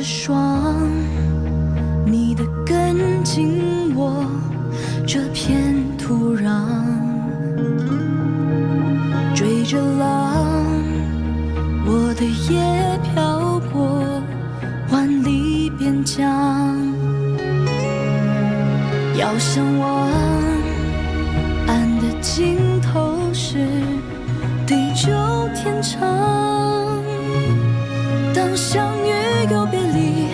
霜，你的根紧握这片土壤，追着浪，我的夜飘过万里边疆，要向往岸的尽头是地久天长。当相遇又别离，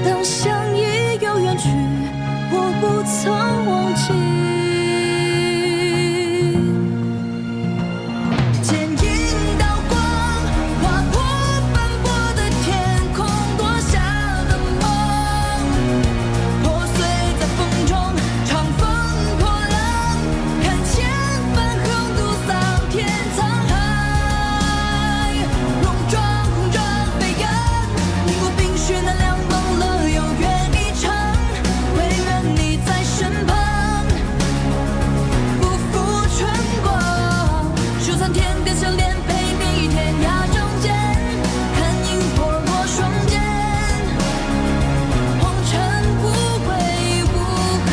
当相依又远去，我不曾忘记。剪影刀光，划破斑驳的天空，夺下的梦，破碎在风中，长风破浪，看千帆横渡桑田沧海，戎装红装飞扬，淋过冰雪那凉，梦了又远一场，唯愿你在身旁，不负春光，守残天边笑脸，陪你天涯中间，看萤火落双肩，红尘无悔无憾。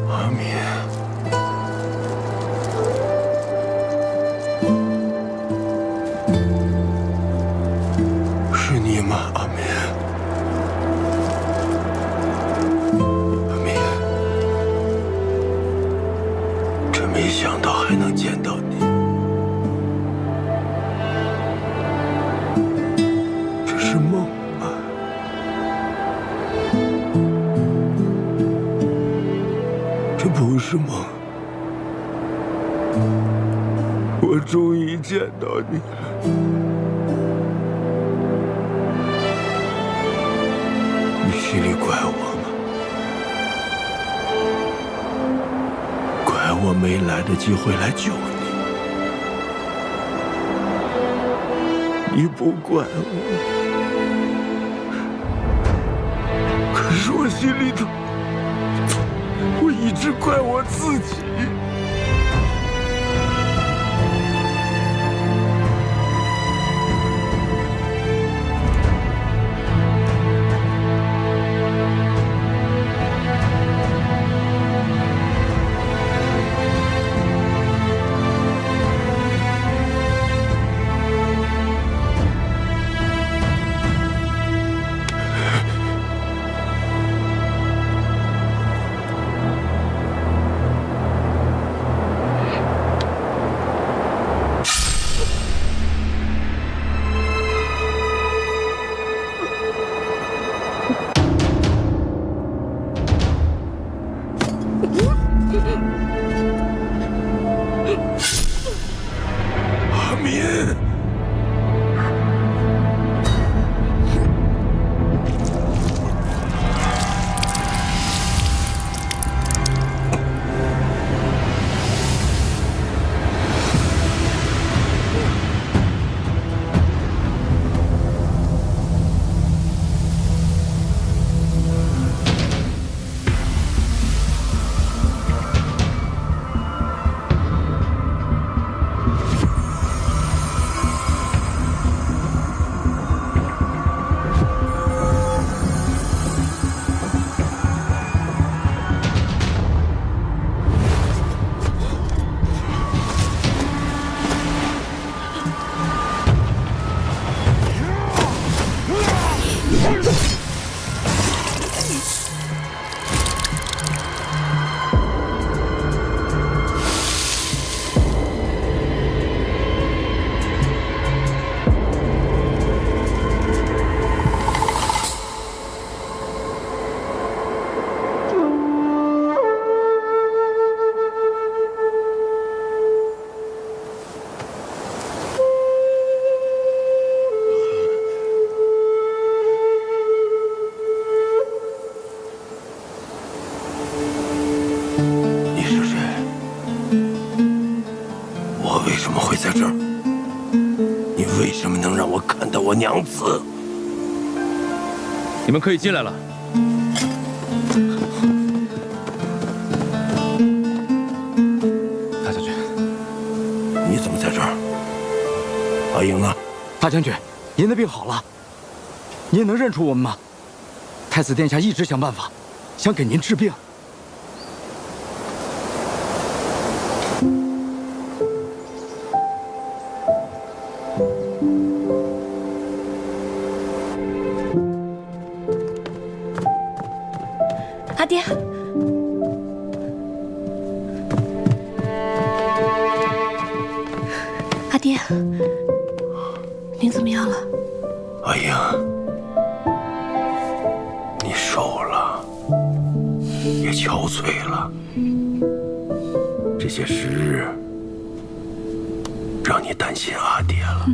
阿弥，是你吗？阿弥，阿弥，真没想到还能见到你，这是梦吗？这不是梦，我终于见到你了。你心里怪我吗？怪我没来得及回来救你。你不怪我，可是我心里头，我一直怪我自己。你是谁？我为什么会在这儿？你为什么能让我看到我娘子？你们可以进来了。大将军，你怎么在这儿？阿英呢？大将军，您的病好了，您能认出我们吗？太子殿下一直想办法，想给您治病。阿爹，阿爹，您怎么样了？阿英，你瘦了，也憔悴了。这些时日，让你担心阿爹了。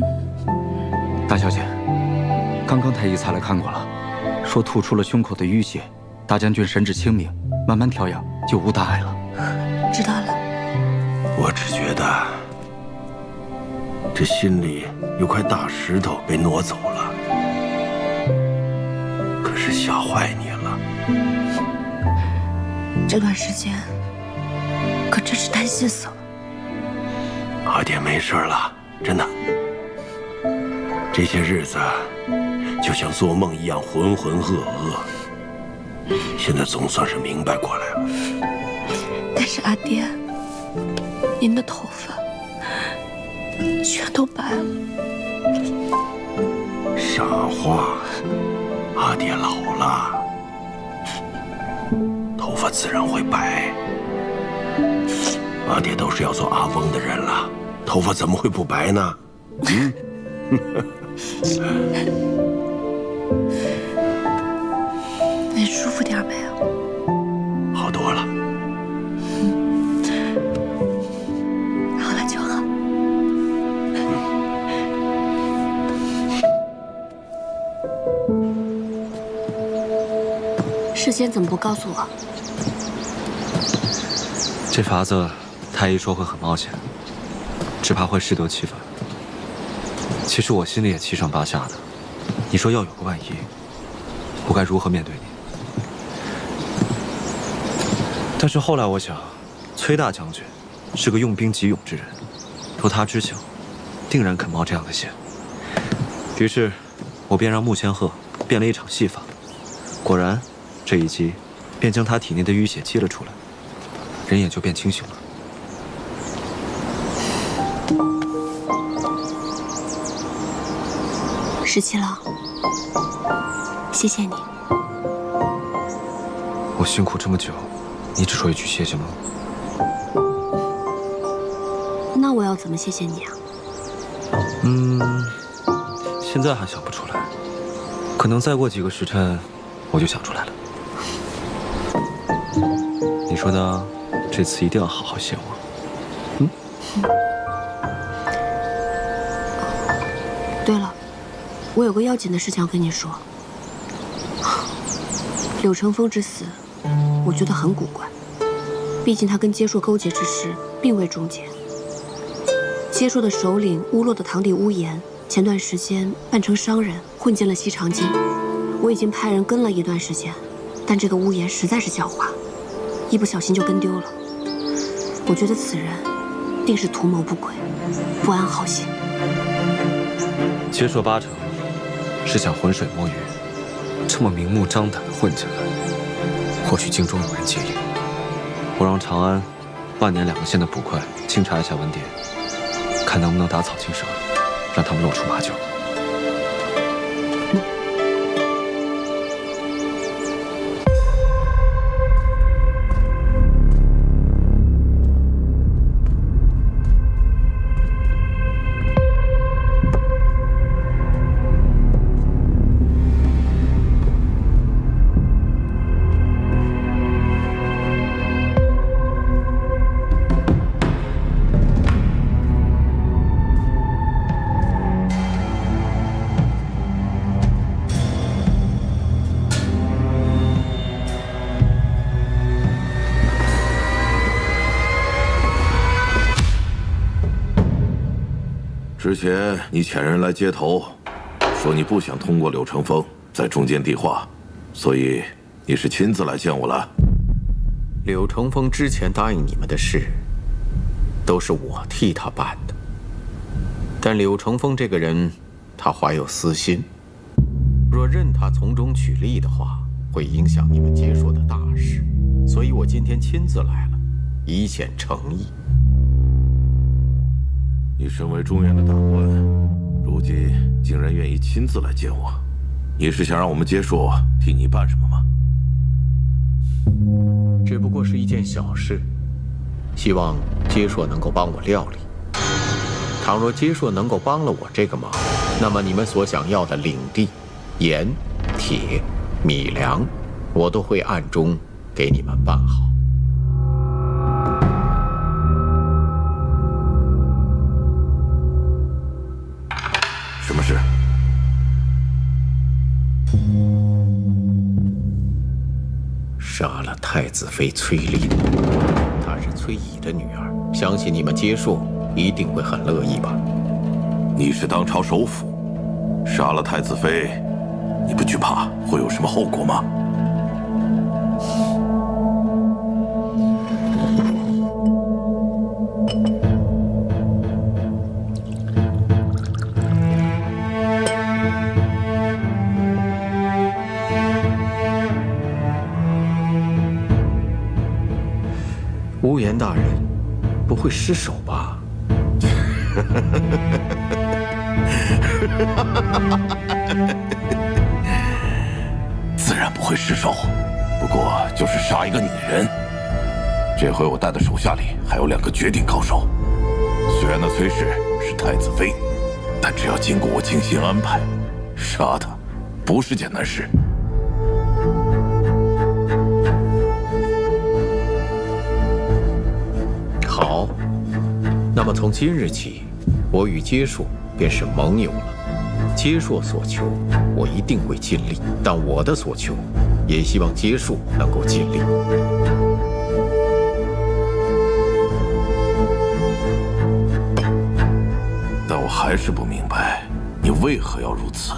大小姐，刚刚太医才来看过了，说吐出了胸口的淤血。大将军神志清明，慢慢调养就无大碍了。知道了。我只觉得这心里有块大石头被挪走了，可是吓坏你了。这段时间可真是担心死了。阿爹没事了，真的。这些日子就像做梦一样浑浑噩噩。现在总算是明白过来了。但是阿爹，您的头发全都白了。傻话，阿爹老了，头发自然会白。阿爹都是要做阿翁的人了，头发怎么会不白呢？您舒服点没有？好多了。好了就好。事先怎么不告诉我？这法子，太医说会很冒险，只怕会适得其反。其实我心里也七上八下的。你说要有个万一，我该如何面对你？但是后来我想，崔大将军是个用兵极勇之人，若他知晓，定然肯冒这样的险。于是，我便让穆千鹤变了一场戏法，果然，这一击便将他体内的淤血激了出来，人也就变清醒了。17郎，谢谢你。我辛苦这么久，你只说一句谢谢吗？那我要怎么谢谢你啊？现在还想不出来，可能再过几个时辰，我就想出来了。你说呢？这次一定要好好谢我。对了，我有个要紧的事情要跟你说。柳成风之死，我觉得很古怪。毕竟他跟接硕勾结之事并未终结。接硕的首领乌洛的堂弟乌延，前段时间扮成商人混进了西长京，我已经派人跟了一段时间，但这个乌延实在是狡猾，一不小心就跟丢了。我觉得此人定是图谋不轨，不安好心。接硕八成是想浑水摸鱼，这么明目张胆地混进来，或许京中有人介意。我让长安、万年2个县的捕快清查一下文牒，看能不能打草惊蛇，让他们露出马脚。之前你遣人来接头，说你不想通过柳成风在中间递话，所以你是亲自来见我了。柳成风之前答应你们的事，都是我替他办的。但柳成风这个人，他怀有私心，若任他从中取利的话，会影响你们接硕的大事。所以我今天亲自来了，以显诚意。你身为中原的大官，如今竟然愿意亲自来见我，你是想让我们接硕替你办什么吗？只不过是一件小事，希望接硕能够帮我料理。倘若接硕能够帮了我这个忙，那么你们所想要的领地、盐、铁、米粮，我都会暗中给你们办好。什么事？杀了太子妃崔琳，她是崔乙的女儿，相信你们接硕一定会很乐意吧？你是当朝首辅，杀了太子妃，你不惧怕会有什么后果吗？乌颜大人不会失手吧？自然不会失手，不过就是杀一个女人。这回我带的手下里还有2个绝顶高手，虽然那崔氏是太子妃，但只要经过我精心安排，杀她不是件难事。好，那么从今日起，我与接硕便是盟友了。接硕所求，我一定会尽力；但我的所求，也希望接硕能够尽力。但我还是不明白，你为何要如此？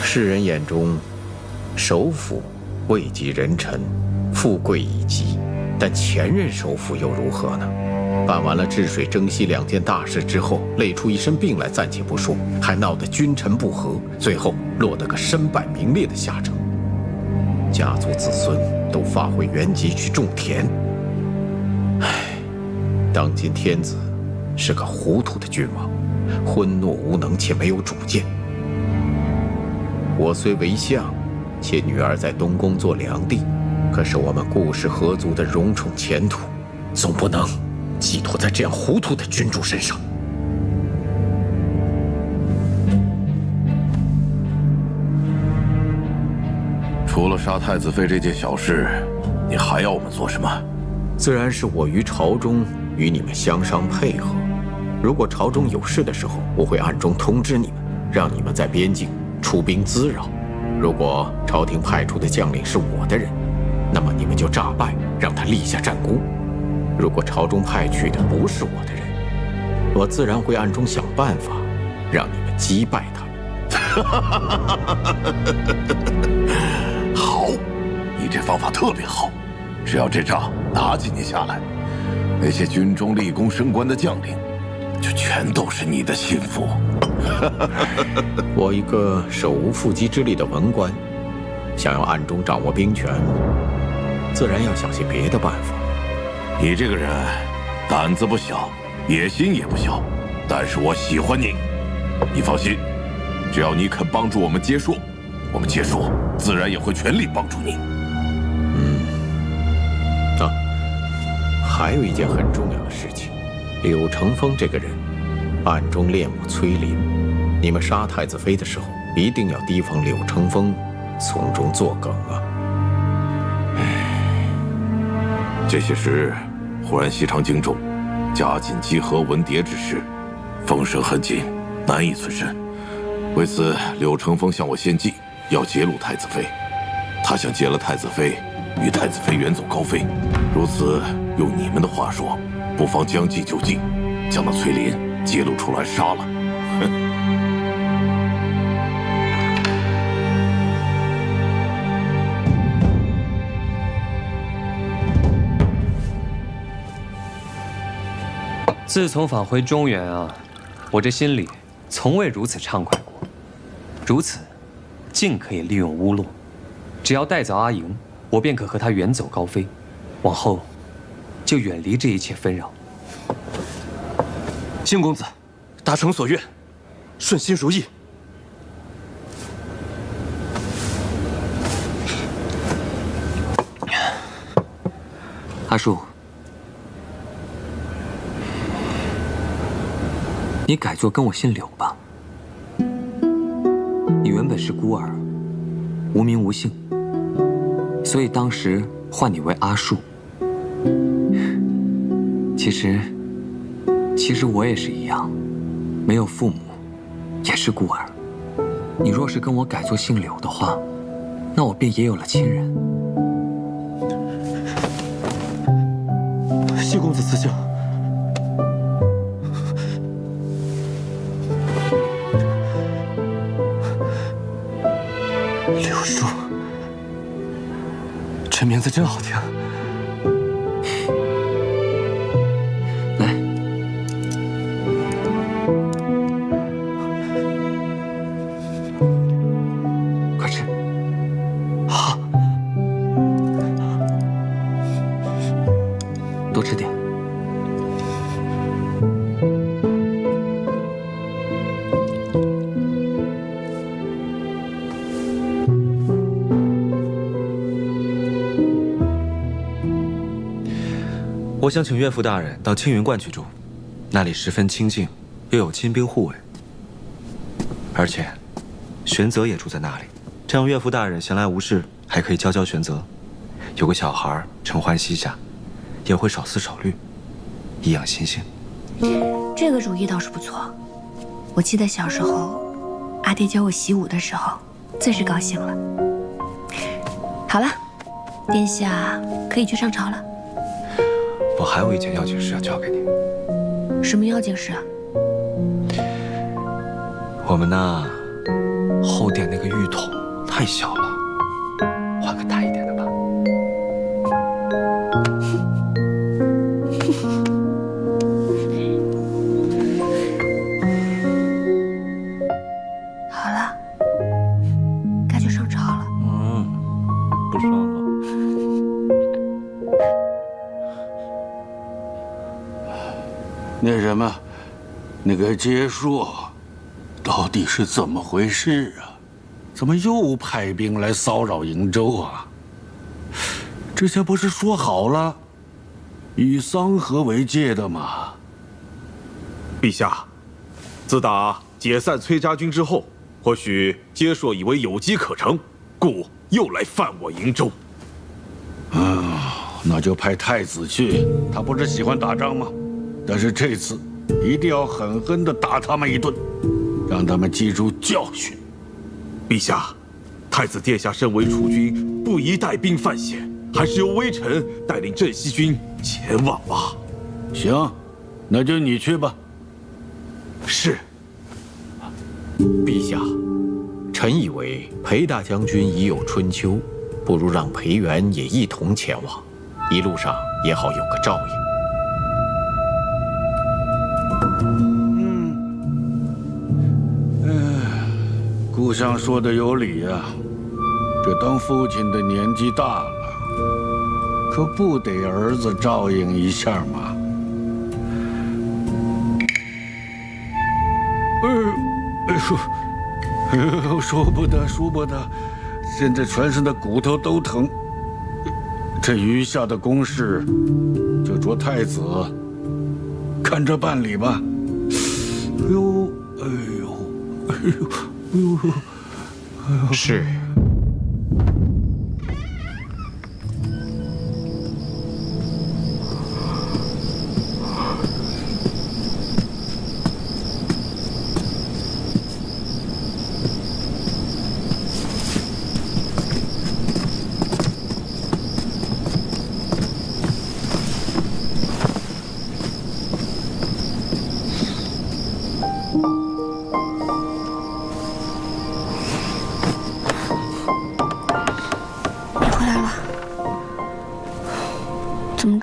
世人眼中，首辅位极人臣，富贵已极。但前任首辅又如何呢？办完了治水征西2件大事之后，累出一身病来暂且不说，还闹得君臣不和，最后落得个身败名裂的下场。家族子孙都发回原籍去种田。唉，当今天子是个糊涂的君王，昏懦无能且没有主见。我虽为相，且女儿在东宫做良帝，可是我们顾氏合族的荣宠前途，总不能寄托在这样糊涂的君主身上。除了杀太子妃这件小事，你还要我们做什么？自然是我于朝中与你们相商配合。如果朝中有事的时候，我会暗中通知你们，让你们在边境出兵滋扰。如果朝廷派出的将领是我的人，那么你们就诈败，让他立下战功。如果朝中派去的不是我的人，我自然会暗中想办法，让你们击败他。好，你这方法特别好。只要这仗打几年下来，那些军中立功升官的将领，就全都是你的心腹。我一个手无缚鸡之力的文官，想要暗中掌握兵权，自然要想些别的办法。你这个人胆子不小，野心也不小，但是我喜欢你。你放心，只要你肯帮助我们接硕，我们接硕自然也会全力帮助你。还有一件很重要的事情，柳成风这个人暗中恋慕崔琳，你们杀太子妃的时候，一定要提防柳成风从中作梗啊。这些时忽然西昌京中加紧稽核文牒之事，风声很紧，难以存身。为此，柳成风向我献计，要劫掳太子妃。他想劫了太子妃，与太子妃远走高飞。如此，用你们的话说，不妨将计就计，将那崔林揭露出来杀了。自从返回中原啊，我这心里从未如此畅快过。如此，尽可以利用乌洛，只要带走阿莹，我便可和她远走高飞，往后就远离这一切纷扰。兴公子，达成所愿，顺心如意。阿树，你改作跟我姓柳吧。你原本是孤儿，无名无姓，所以当时唤你为阿树。其实我也是一样，没有父母，也是孤儿。你若是跟我改作姓柳的话，那我便也有了亲人。谢公子慈祥。柳树，这名字真好听。来，快吃。好，多吃点。我想请岳父大人到青云观去住，那里十分清静，又有亲兵护卫，而且玄泽也住在那里，这样岳父大人闲来无事，还可以教教玄泽，有个小孩承欢膝下，也会少思少虑，颐养心性。这个主意倒是不错。我记得小时候，阿爹教我习武的时候，最是高兴了。好了，殿下可以去上朝了。我还有一件要紧事要交给你。什么要紧事啊？我们那后殿那个浴桶太小了，换个大一点的吧。好了，该去上朝了。不上了。那什么，那个结束，到底是怎么回事啊？怎么又派兵来骚扰瀛州啊？之前不是说好了，以桑河为界的吗？陛下，自打解散崔家军之后，或许结硕以为有机可乘，故又来犯我瀛州。那就派太子去，他不是喜欢打仗吗？但是这次一定要狠狠地打他们一顿，让他们记住教训。陛下，太子殿下身为储君，不宜带兵犯险，还是由微臣带领镇西军前往吧。行，那就你去吧。是。陛下，臣以为裴大将军已有春秋，不如让裴元也一同前往，一路上也好有个照应。顾相说的有理呀，这当父亲的年纪大了，可不得儿子照应一下吗？说不得，说不得，现在全身的骨头都疼。这余下的公事，就着太子看着办理吧。是。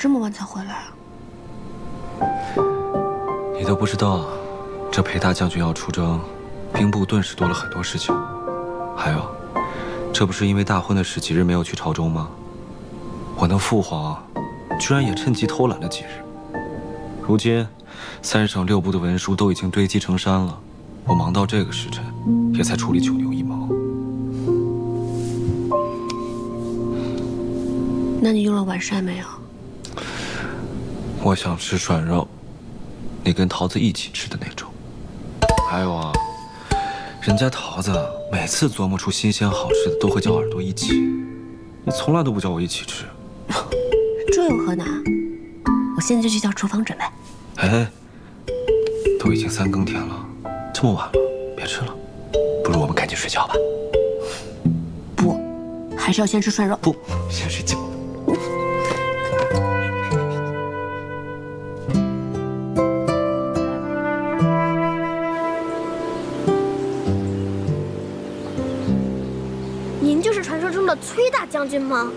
这么晚才回来啊？你都不知道，这裴大将军要出征，兵部顿时多了很多事情。还有，这不是因为大婚的事几日没有去朝中吗？我那父皇居然也趁机偷懒了几日。如今3省6部的文书都已经堆积成山了，我忙到这个时辰，也才处理9牛1毛。那你用了晚膳没有？我想吃涮肉，你跟桃子一起吃的那种。还有啊，人家桃子每次琢磨出新鲜好吃的，都会叫耳朵一起，你从来都不叫我一起吃。这有何难？我现在就去叫厨房准备。哎，都已经3更天了，这么晚了，别吃了，不如我们赶紧睡觉吧。不，还是要先吃涮肉。不，先睡觉。您就是传说中的崔大将军吗？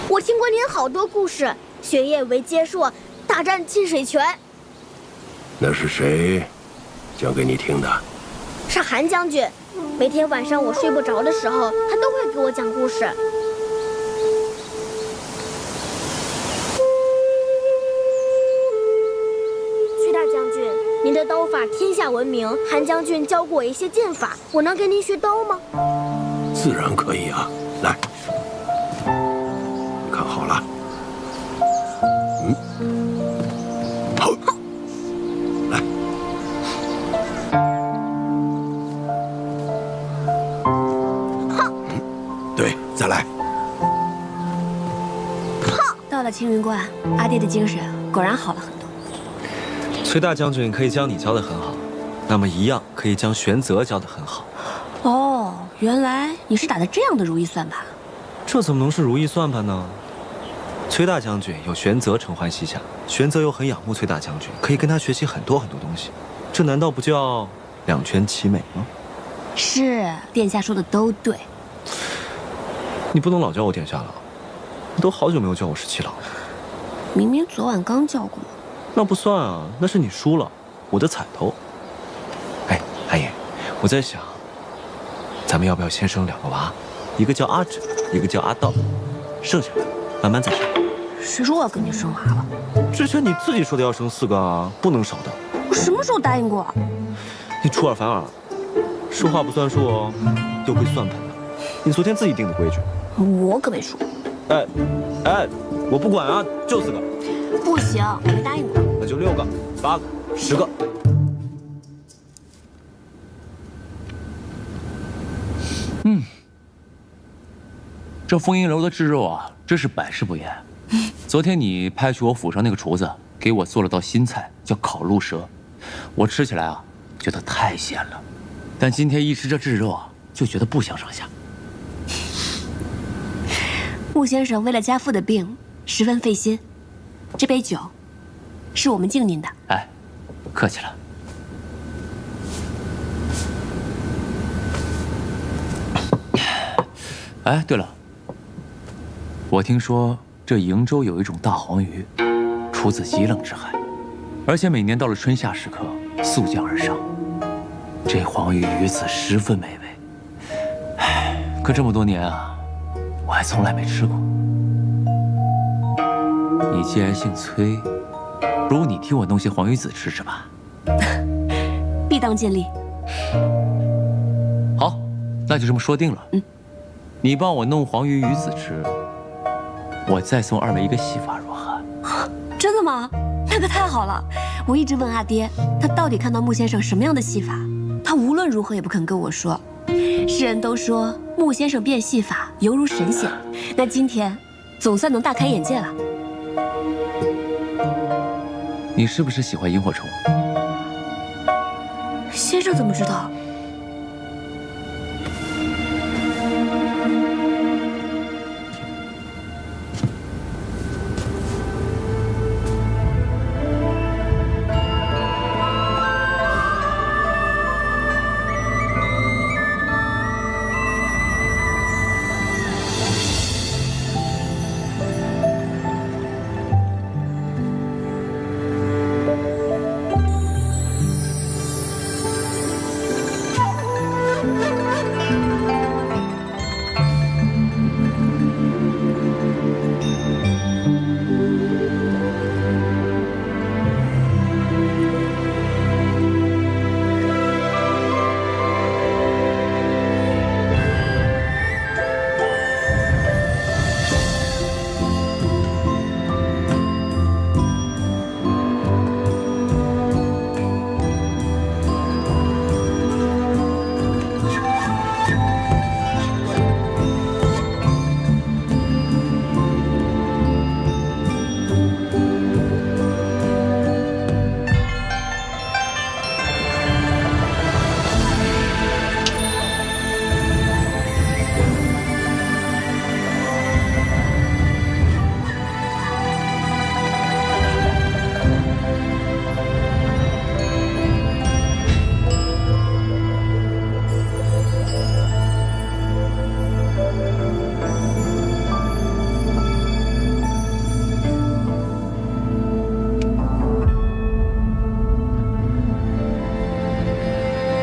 我听过您好多故事，雪夜围接硕，大战浸水泉。那是谁讲给你听的？是韩将军，每天晚上我睡不着的时候，他都会给我讲故事。崔大将军，您的刀法天下闻名，韩将军教过我一些剑法，我能跟您学刀吗？自然可以啊，来，你看好了。好，来。对，再来。到了青云观，阿爹的精神果然好了很多。崔大将军可以将你教得很好，那么一样可以将玄泽教得很好。哦，原来你是打的这样的如意算盘。这怎么能是如意算盘呢？崔大将军有玄泽承欢膝下，玄泽又很仰慕崔大将军，可以跟他学习很多很多东西，这难道不叫两全其美吗？是，殿下说的都对。你不能老叫我殿下了，你都好久没有叫我17郎了。明明昨晚刚叫过。那不算啊，那是你输了，我的彩头。哎，阿爷，我在想，咱们要不要先生2个娃，一个叫阿轸，一个叫阿道，剩下的慢慢再生。谁说我要跟你生娃了？之前你自己说的要生4个啊，不能少的。我什么时候答应过？你出尔反尔，说话不算数哦，又会算盘的。你昨天自己定的规矩。我可没说。哎，我不管啊，就4个。不行，我没答应过。那就6个、8个、10个。这丰阴楼的制肉啊，真是百试不厌。昨天你派去我府上那个厨子，给我做了道新菜，叫烤鹿舌，我吃起来啊，觉得太咸了。但今天一吃这制肉啊，就觉得不相上下。穆先生为了家父的病，十分费心。这杯酒，是我们敬您的。哎，客气了。哎，对了，我听说这瀛州有一种大黄鱼，出自极冷之海，而且每年到了春夏时刻，速降而上。这黄鱼鱼刺十分美味。哎，可这么多年啊，我还从来没吃过。你既然姓崔，不如你替我弄些黄鱼子吃吃吧。必当尽力。好，那就这么说定了。你帮我弄黄鱼鱼子吃，我再送2位一个戏法，如何？真的吗？那可太好了！我一直问阿爹，他到底看到穆先生什么样的戏法，他无论如何也不肯跟我说。世人都说穆先生变戏法犹如神仙，那今天总算能大开眼界了。你是不是喜欢萤火虫？先生怎么知道？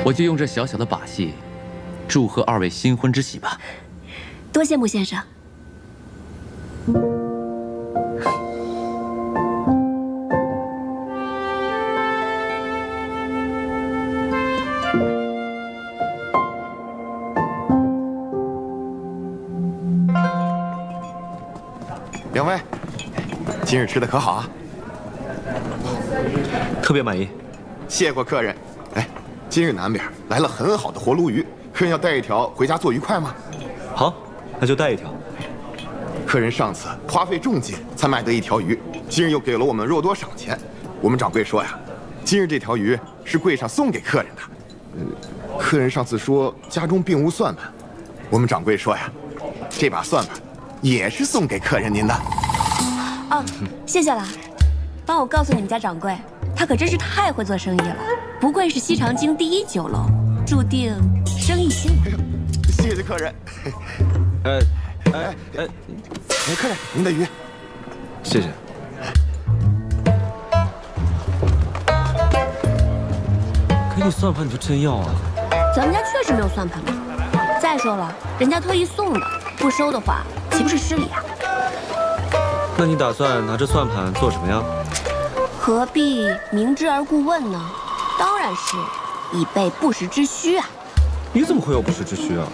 我就用这小小的把戏，祝贺二位新婚之喜吧。多谢穆先生。两位，今日吃的可好啊？特别满意。谢过客人。哎，今日南边来了很好的活鲈鱼，客人要带一条回家做愉快吗？好，那就带一条。客人上次花费重金才买得一条鱼，今日又给了我们肉多赏钱。我们掌柜说呀，今日这条鱼是柜上送给客人的。客人上次说家中并无算盘，我们掌柜说呀，这把算盘也是送给客人您的。哦，谢谢了。帮我告诉你们家掌柜，他可真是太会做生意了，不愧是西长京第一酒楼，注定生意兴隆。谢谢客人。客人，您的鱼。谢谢。给你算盘你就真要啊？咱们家确实没有算盘嘛。再说了，人家特意送的，不收的话岂不是失礼啊？那你打算拿着算盘做什么呀？何必明知而故问呢？当然是以备不时之需啊。你怎么会有不时之需啊？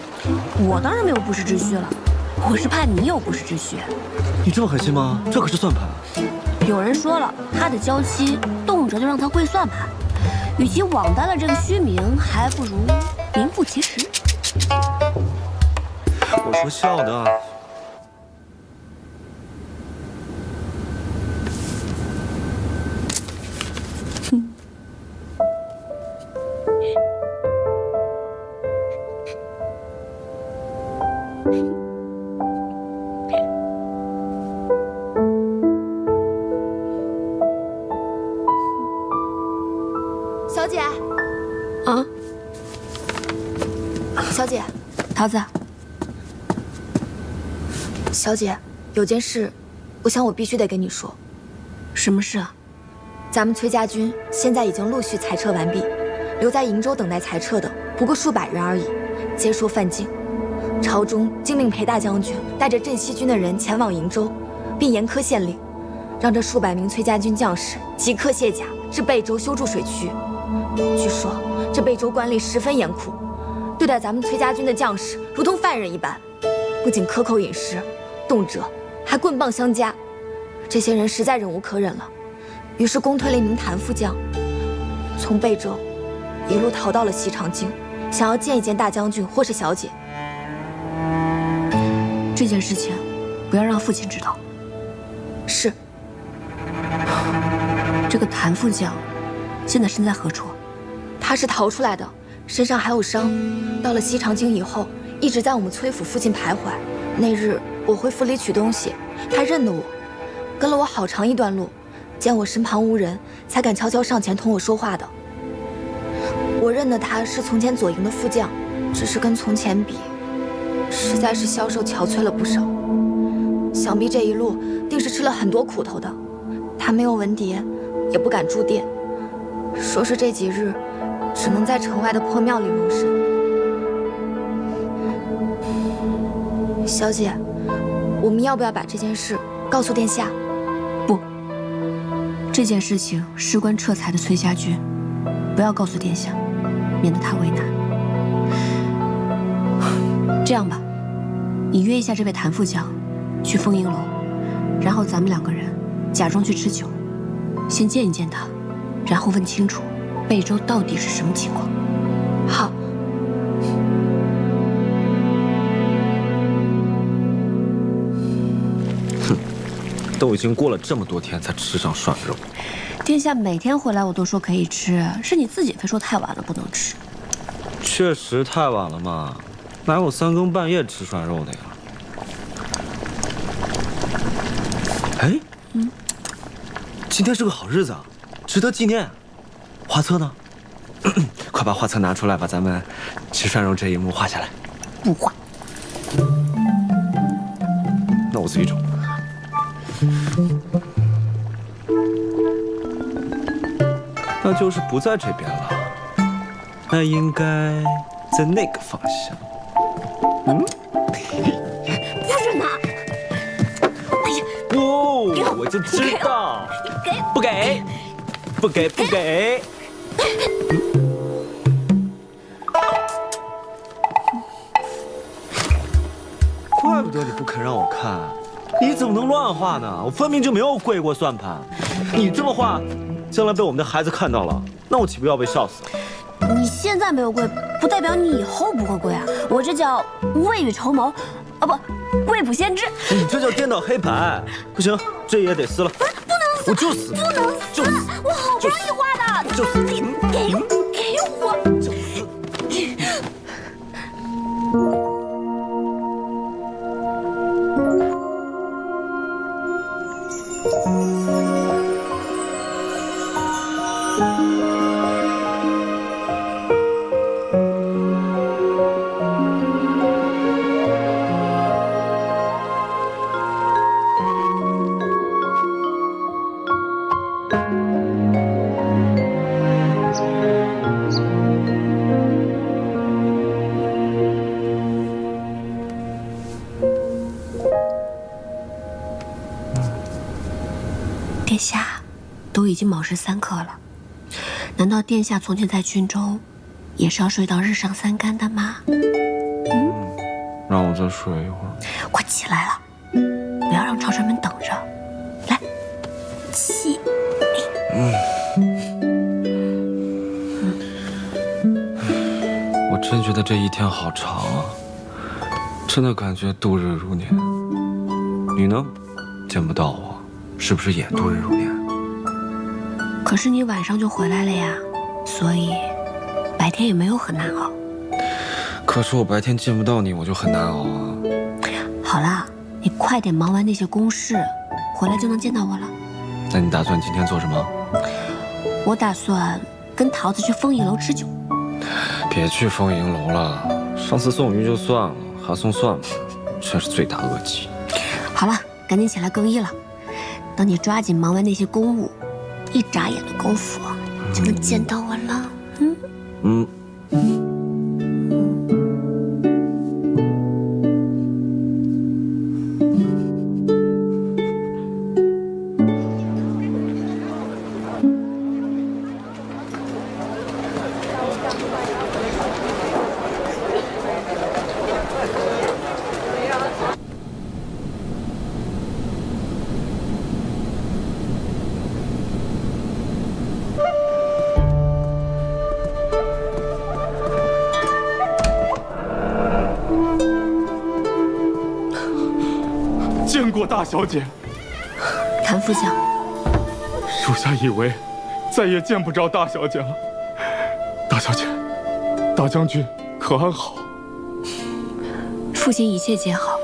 我当然没有不时之需了，我是怕你有不时之需。你这么狠心吗？这可是算盘。有人说了，他的娇妻动辄就让他会算盘，与其枉担了这个虚名，还不如名副其实。我说笑的。小姐，啊，小姐，桃子，小姐，有件事，我想我必须得跟你说。什么事啊？咱们崔家军现在已经陆续裁撤完毕，留在瀛州等待裁撤的不过数百人而已。皆说犯境，朝中竟令裴大将军带着镇西军的人前往瀛州，并严苛县令，让这数百名崔家军将士即刻卸甲至贝州修筑水渠。据说这贝州官吏十分严酷，对待咱们崔家军的将士如同犯人一般，不仅克扣饮食，动辄还棍棒相加。这些人实在忍无可忍了，于是公推了一名谭副将，从贝州一路逃到了西长京，想要见一见大将军或是小姐。这件事情不要让父亲知道。是。这个谭副将现在身在何处？他是逃出来的，身上还有伤。到了西长京以后，一直在我们崔府附近徘徊。那日我回府里取东西，他认得我，跟了我好长一段路，见我身旁无人，才敢悄悄上前同我说话的。我认得他是从前左营的副将，只是跟从前比，实在是消瘦憔悴了不少。想必这一路定是吃了很多苦头的。他没有文牒，也不敢住店，说是这几日只能在城外的破庙里容身。小姐，我们要不要把这件事告诉殿下？不，这件事情事关撤裁的崔家军，不要告诉殿下，免得他为难。这样吧，你约一下这位谭副将，去凤英楼，然后咱们两个人假装去吃酒，先见一见他，然后问清楚贝州到底是什么情况。好。都已经过了这么多天才吃上涮肉。殿下每天回来我都说可以吃，是你自己非说太晚了不能吃。确实太晚了嘛，哪有3更半夜吃涮肉的呀？哎，今天是个好日子啊，值得纪念。画册呢？快把画册拿出来，把咱们吃涮肉这一幕画下来。不画。那我自己找。那就是不在这边了。那应该在那个方向。不准拿！哎呀，哦，我就知道，不给，不给，不给。怪不得你不肯让我看，你怎么能乱画呢？我分明就没有跪过算盘。你这么画，将来被我们的孩子看到了，那我岂不要被笑死？你现在没有跪，不代表你以后不会跪啊！我这叫未雨绸缪，啊不，未卜先知。你这叫颠倒黑白。不行，这也得撕了。不是，不能撕，我就撕，不能撕，就撕，我好不容易画的，就撕，你给我。就撕。殿下，都已经卯时3刻了，难道殿下从前在军中，也是要睡到日上3竿的吗？让我再睡一会儿。快起来了，不要让朝臣们等着。来，起。我真觉得这一天好长啊，真的感觉度日如年。你呢？见不到我，是不是也度日如年？可是你晚上就回来了呀，所以白天也没有很难熬。可是我白天见不到你，我就很难熬啊。好了，你快点忙完那些公事，回来就能见到我了。那你打算今天做什么？我打算跟桃子去丰益楼吃酒。别去丰盈楼了，上次送鱼就算了，还送蒜盘，真是罪大恶极。好了，赶紧起来更衣了。等你抓紧忙完那些公务，一眨眼的功夫就能见到我了。见过大小姐。谭副将，属下以为再也见不着大小姐了。大小姐，大将军可安好？父亲一切皆好。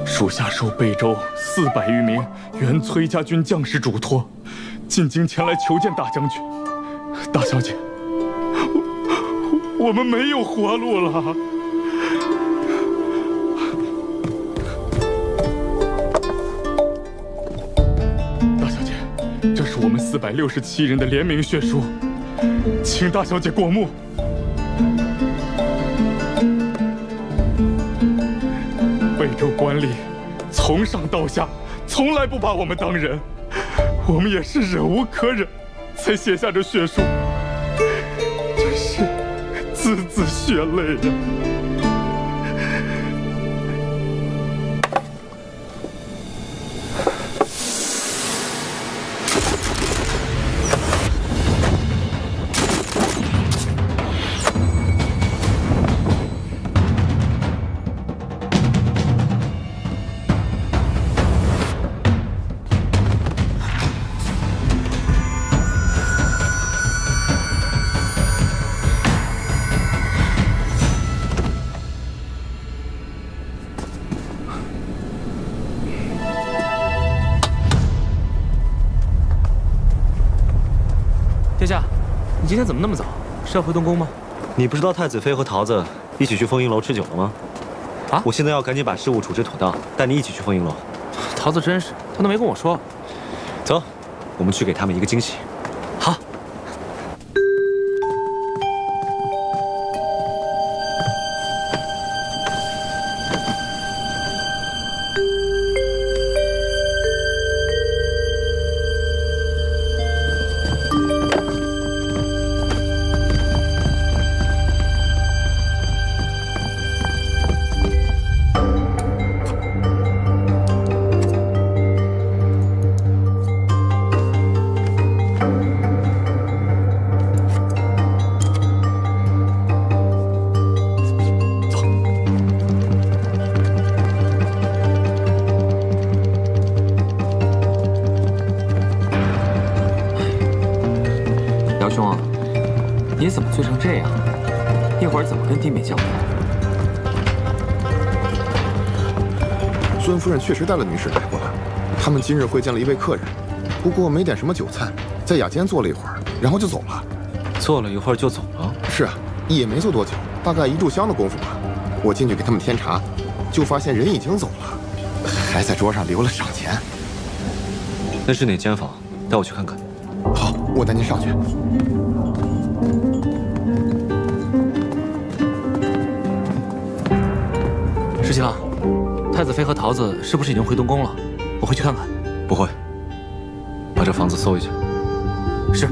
属下受贝州400余名原崔家军将士嘱托，进京前来求见大将军。大小姐，我们没有活路了。大小姐，这是我们467人的联名血书，请大小姐过目。贝州官吏从上到下从来不把我们当人，我们也是忍无可忍，才写下这血书，真是字字血泪呀。殿下，你今天怎么那么早？是要回东宫吗？你不知道太子妃和桃子一起去丰盈楼吃酒了吗？啊！我现在要赶紧把事务处置妥当，带你一起去丰盈楼。桃子真是，她都没跟我说。走，我们去给他们一个惊喜。好。怎么醉成这样？一会儿怎么跟弟妹交代？孙夫人确实带了女使来过了，他们今日会见了一位客人，不过没点什么酒菜，在雅间坐了一会儿，然后就走了。坐了一会儿就走了？是啊，也没坐多久，大概1炷香的功夫吧。我进去给他们添茶，就发现人已经走了，还在桌上留了赏钱。那是哪间房？带我去看看。好，我带您上去。石七郎，太子妃和桃子是不是已经回东宫了？我回去看看。不会，把这房子搜一下。是。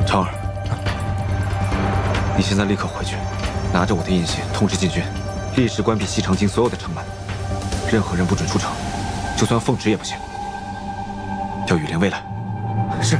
长儿，你现在立刻回去，拿着我的印信通知禁军，立时关闭西城京所有的城门，任何人不准出城，就算奉旨也不行。叫羽连卫来。是。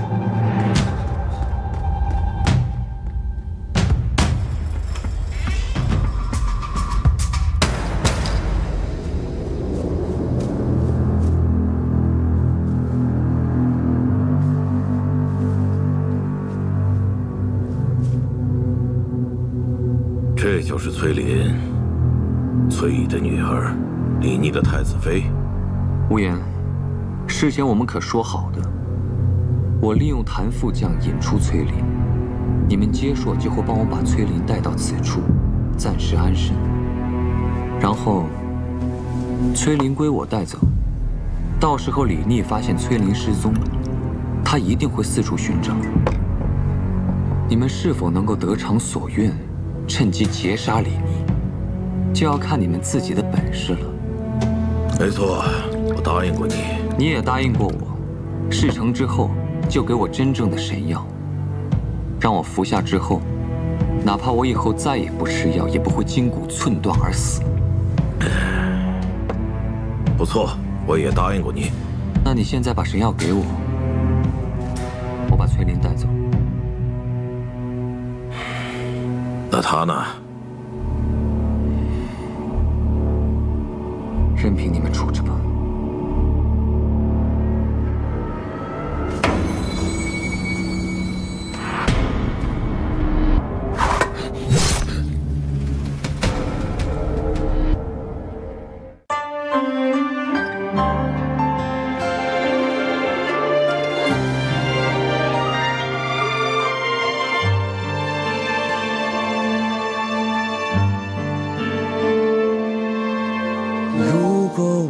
这就是崔琳，崔乙的女儿，李逆的太子妃。无言，事前我们可说好的，我利用谭副将引出崔琳，你们接硕就会帮我把崔琳带到此处，暂时安身。然后，崔琳归我带走。到时候李逆发现崔琳失踪，他一定会四处寻找。你们是否能够得偿所愿？趁机劫杀李逆，就要看你们自己的本事了。没错，我答应过你。你也答应过我，事成之后就给我真正的神药，让我服下之后，哪怕我以后再也不吃药，也不会筋骨寸断而死。不错，我也答应过你。那你现在把神药给我，我把崔琳带走。那他呢？任凭你们处置吧。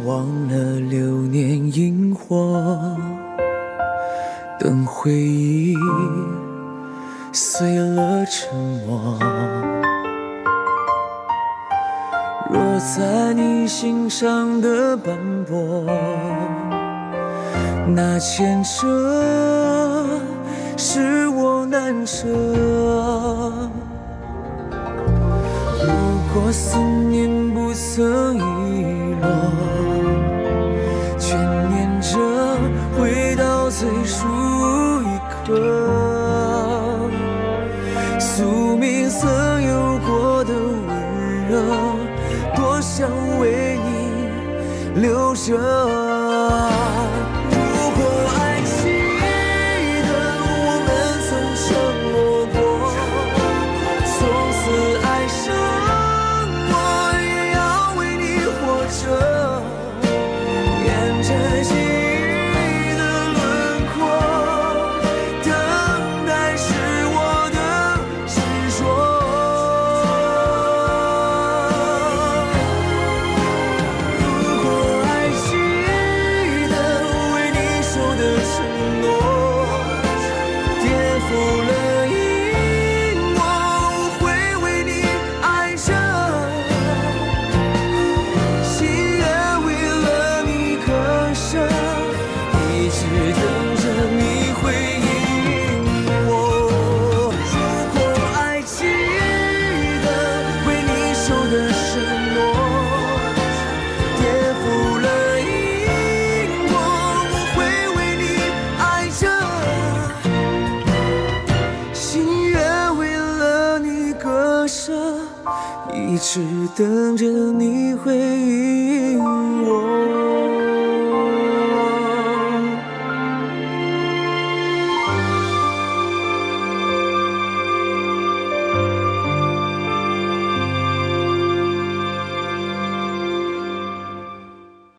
忘了流年萤火，等回忆碎了沉默。若在你心上的斑驳，那牵扯是我难舍。如果思念不曾遗落，回到最初一刻，宿命曾有过的温热，多想为你留着。如果爱记得我们曾承诺过，从此爱上我也要为你活着，沿着记忆的跋涉，一直等着你回应我。